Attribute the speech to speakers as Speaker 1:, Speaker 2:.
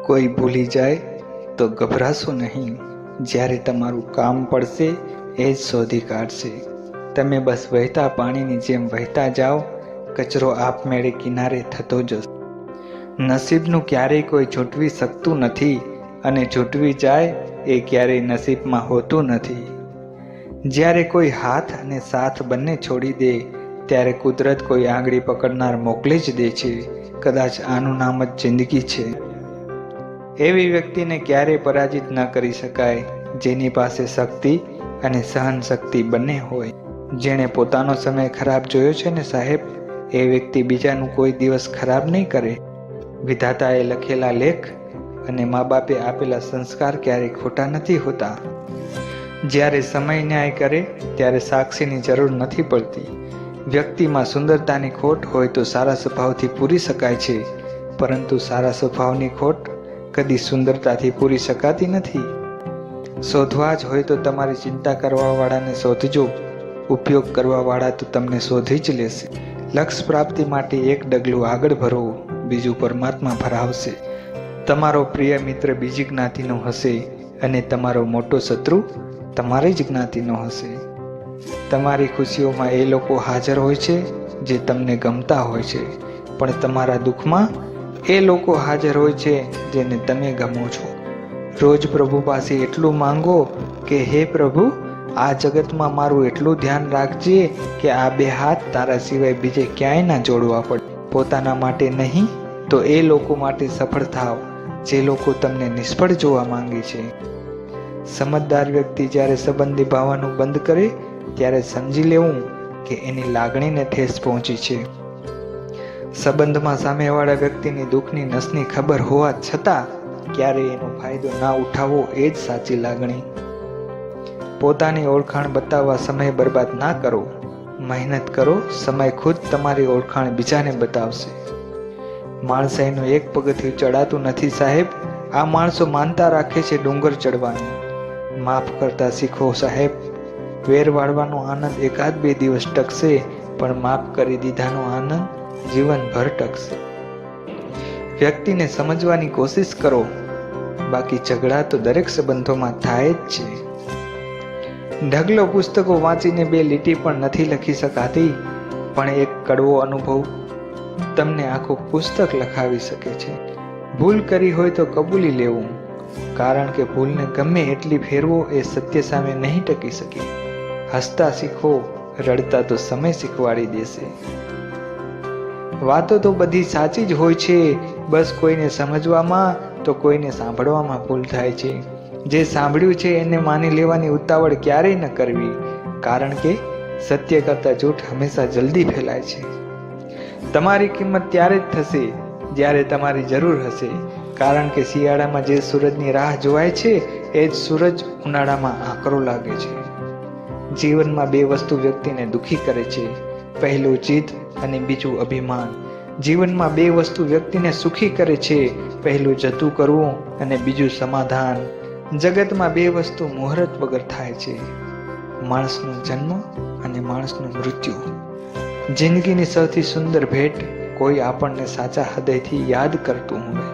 Speaker 1: કોઈ ભૂલી જાય તો ગભરાશો નહીં, જ્યારે તમારું કામ પડશે એ જ શોધી કાઢશે. તમે બસ વહેતા પાણીની જેમ વહેતા જાઓ, કચરો આપમેળે કિનારે થતો જશે. નસીબનું ક્યારેય કોઈ છૂટવી શકતું નથી, અને છૂટવી જાય એ ક્યારેય નસીબમાં હોતું નથી. જ્યારે કોઈ હાથ અને સાથ બંને છોડી દે ત્યારે કુદરત કોઈ આંગળી પકડનાર મોકલી જ દે છે. કદાચ આનું નામ જ જિંદગી છે. એવી વ્યક્તિને ક્યારેય પરાજિત ન કરી શકાય જેની પાસે શક્તિ અને સહન શક્તિ બંને હોય. જેણે પોતાનો સમય ખરાબ જોયો છે ને સાહેબ, એ વ્યક્તિ બીજાનું કોઈ દિવસ ખરાબ નહીં કરે. વિધાતાએ લખેલા લેખ અને મા બાપે આપેલા સંસ્કાર ક્યારેય ખોટા નથી હોતા. જ્યારે સમય ન્યાય કરે ત્યારે સાક્ષીની જરૂર નથી પડતી. વ્યક્તિમાં સુંદરતાની ખોટ હોય તો સારા સ્વભાવથી પૂરી શકાય છે, પરંતુ સારા સ્વભાવની ખોટ કદી સુંદરતાથી પૂરી શકાતી નથી. શોધવા જ હોય તો તમારી ચિંતા કરવાવાળાને શોધજો, ઉપયોગ કરવાવાળા તો તમને શોધી જ લેશે. લક્ષ્ય પ્રાપ્તિ માટે એક ડગલું આગળ ભરો, બીજું પરમાત્મા ભરાવશે. તમારો પ્રિય મિત્ર બીજી જ્ઞાતિનો હશે અને તમારો મોટો શત્રુ તમારી જ જ્ઞાતિનો હશે. તમારી ખુશીઓમાં એ લોકો હાજર હોય છે જે તમને ગમતા હોય છે, પણ તમારા દુઃખમાં એ લોકો હાજર હોય છે જેને તમે ગમો છો. રોજ પ્રભુ પાસે એટલું માંગો કે હે પ્રભુ, આ જગતમાં મારું એટલું ધ્યાન રાખજે કે આ બે હાથ તારા સિવાય બીજે ક્યાંય ના જોડવા પડે. પોતાના માટે નહીં તો એ લોકો માટે સફળ થાવ જે લોકો તમને નિષ્ફળ જોવા માંગે છે. સમજદાર વ્યક્તિ જ્યારે સંબંધ નિભાવવાનું બંધ કરે ત્યારે સમજી લેવું કે એની લાગણીને ઠેસ પહોંચી છે. સંબંધમાં સામેવાળા વ્યક્તિની દુઃખની નસની ખબર હોવા છતાં ક્યારેય એનો ફાયદો ના ઉઠાવવો એ જ સાચી લાગણી. પોતાની ઓળખાણ બતાવવા સમય બરબાદ ના કરો, મહેનત કરો, સમય ખુદ તમારી ઓળખાણ બીજાને બતાવશે. માણસાઈનું એક પગથિયું ચડાતું નથી સાહેબ, આ માણસો માનતા રાખે છે ડુંગર ચડવાનું. માફ કરતા શીખો સાહેબ, વેર વાળવાનો આનંદ એકાદ બે દિવસ ટકશે, પણ માફ કરી દીધાનો આનંદ જીવનભર ટકશે. વ્યક્તિને સમજવાની કોશિશ કરો, બાકી ઝઘડા તો દરેક સંબંધોમાં થાય જ છે. ઢગલો પુસ્તકો વાંચીને બે લીટી પણ નથી લખી શકાતી, પણ એક કડવો અનુભવ તમને આખું પુસ્તક લખાવી શકે છે. ભૂલ કરી હોય તો કબૂલી લેવું, કારણ કે ભૂલને ગમે એટલી ફેરવો એ સત્ય સામે નહીં ટકી શકે. હસતા શીખો, રડતા તો સમય શીખવાડી દેશે. વાતો તો બધી સાચી જ હોય છે, બસ કોઈને સમજવામાં તો કોઈને સાંભળવામાં ભૂલ થાય છે. જે સાંભળ્યું છે એને માની લેવાની ઉતાવળ ક્યારેય ન કરવી, કારણ કે સત્ય કરતાં જૂઠ હંમેશા જલ્દી ફેલાય છે. તમારી કિંમત ત્યારે જ થશે જ્યારે તમારી જરૂર હશે, કારણ કે શિયાળામાં જે સૂરજની રાહ જોવાય છે એ જ સૂરજ ઉનાળામાં આકરો લાગે છે. જીવનમાં બે વસ્તુ વ્યક્તિને દુઃખી કરે છે, પહેલું જીદ અને બીજું અભિમાન. જીવનમાં બે વસ્તુ વ્યક્તિને સુખી કરે છે, પહેલું જતું કરવું અને બીજું સમાધાન. જગતમાં બે વસ્તુ મુહૂર્ત વગર થાય છે, માણસનો જન્મ અને માણસનું મૃત્યુ. જિંદગીની સૌથી સુંદર ભેટ કોઈ આપણને સાચા હૃદયથી યાદ કરતું હોય.